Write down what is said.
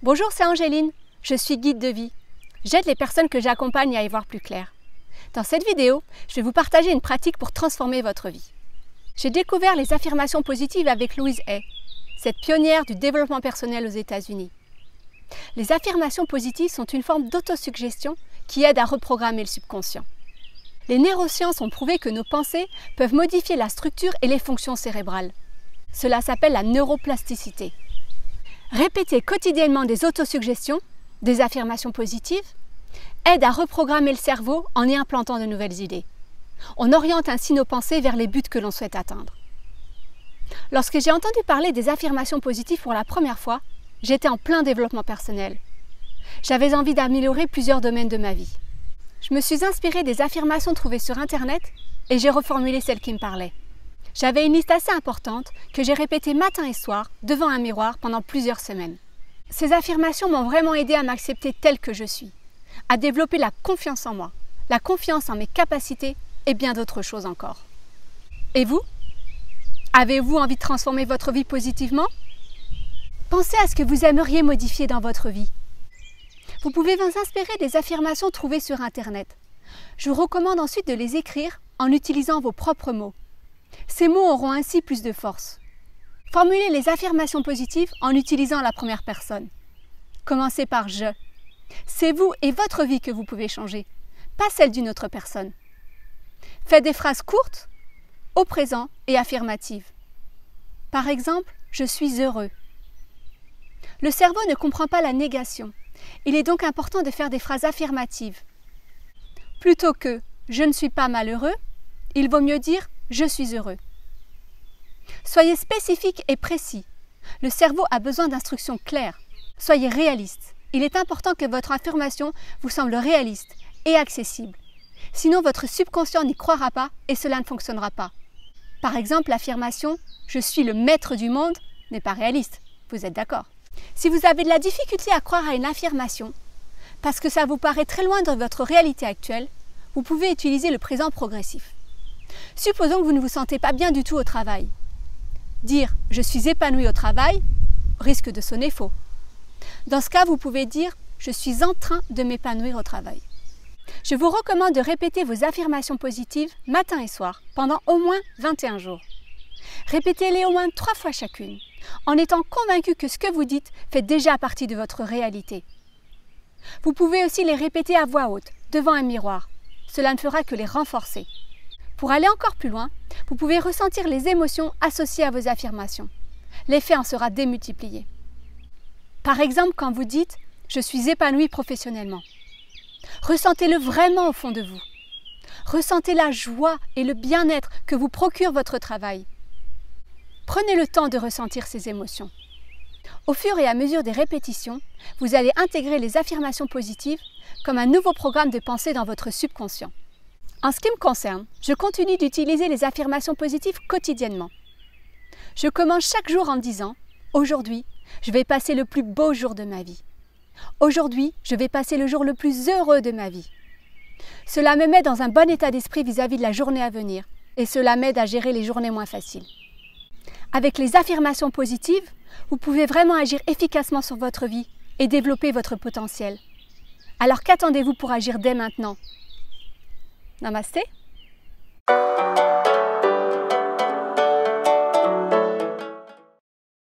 Bonjour, c'est Angéline. Je suis guide de vie. J'aide les personnes que j'accompagne à y voir plus clair. Dans cette vidéo, je vais vous partager une pratique pour transformer votre vie. J'ai découvert les affirmations positives avec Louise Hay, cette pionnière du développement personnel aux États-Unis. Les affirmations positives sont une forme d'autosuggestion qui aide à reprogrammer le subconscient. Les neurosciences ont prouvé que nos pensées peuvent modifier la structure et les fonctions cérébrales. Cela s'appelle la neuroplasticité. Répéter quotidiennement des autosuggestions, des affirmations positives, aide à reprogrammer le cerveau en y implantant de nouvelles idées. On oriente ainsi nos pensées vers les buts que l'on souhaite atteindre. Lorsque j'ai entendu parler des affirmations positives pour la première fois, j'étais en plein développement personnel. J'avais envie d'améliorer plusieurs domaines de ma vie. Je me suis inspirée des affirmations trouvées sur Internet et j'ai reformulé celles qui me parlaient. J'avais une liste assez importante que j'ai répétée matin et soir devant un miroir pendant plusieurs semaines. Ces affirmations m'ont vraiment aidé à m'accepter telle que je suis, à développer la confiance en moi, la confiance en mes capacités et bien d'autres choses encore. Et vous? Avez-vous envie de transformer votre vie positivement? Pensez à ce que vous aimeriez modifier dans votre vie. Vous pouvez vous inspirer des affirmations trouvées sur Internet. Je vous recommande ensuite de les écrire en utilisant vos propres mots. Ces mots auront ainsi plus de force. Formulez les affirmations positives en utilisant la première personne. Commencez par « je ». C'est vous et votre vie que vous pouvez changer, pas celle d'une autre personne. Faites des phrases courtes, au présent et affirmatives. Par exemple, « je suis heureux ». Le cerveau ne comprend pas la négation. Il est donc important de faire des phrases affirmatives. Plutôt que « je ne suis pas malheureux », il vaut mieux dire « je suis heureux ». Soyez spécifique et précis. Le cerveau a besoin d'instructions claires. Soyez réaliste. Il est important que votre affirmation vous semble réaliste et accessible. Sinon, votre subconscient n'y croira pas et cela ne fonctionnera pas. Par exemple, l'affirmation « je suis le maître du monde » n'est pas réaliste. Vous êtes d'accord? Si vous avez de la difficulté à croire à une affirmation, parce que ça vous paraît très loin de votre réalité actuelle, vous pouvez utiliser le présent progressif. Supposons que vous ne vous sentez pas bien du tout au travail. Dire « je suis épanoui au travail » risque de sonner faux. Dans ce cas, vous pouvez dire « je suis en train de m'épanouir au travail ». Je vous recommande de répéter vos affirmations positives matin et soir pendant au moins 21 jours. Répétez-les au moins 3 fois chacune, en étant convaincu que ce que vous dites fait déjà partie de votre réalité. Vous pouvez aussi les répéter à voix haute, devant un miroir. Cela ne fera que les renforcer. Pour aller encore plus loin, vous pouvez ressentir les émotions associées à vos affirmations. L'effet en sera démultiplié. Par exemple, quand vous dites « je suis épanoui professionnellement », ressentez-le vraiment au fond de vous. Ressentez la joie et le bien-être que vous procure votre travail. Prenez le temps de ressentir ces émotions. Au fur et à mesure des répétitions, vous allez intégrer les affirmations positives comme un nouveau programme de pensée dans votre subconscient. En ce qui me concerne, je continue d'utiliser les affirmations positives quotidiennement. Je commence chaque jour en me disant « Aujourd'hui, je vais passer le plus beau jour de ma vie. Aujourd'hui, je vais passer le jour le plus heureux de ma vie. » Cela me met dans un bon état d'esprit vis-à-vis de la journée à venir et cela m'aide à gérer les journées moins faciles. Avec les affirmations positives, vous pouvez vraiment agir efficacement sur votre vie et développer votre potentiel. Alors qu'attendez-vous pour agir dès maintenant? Namasté.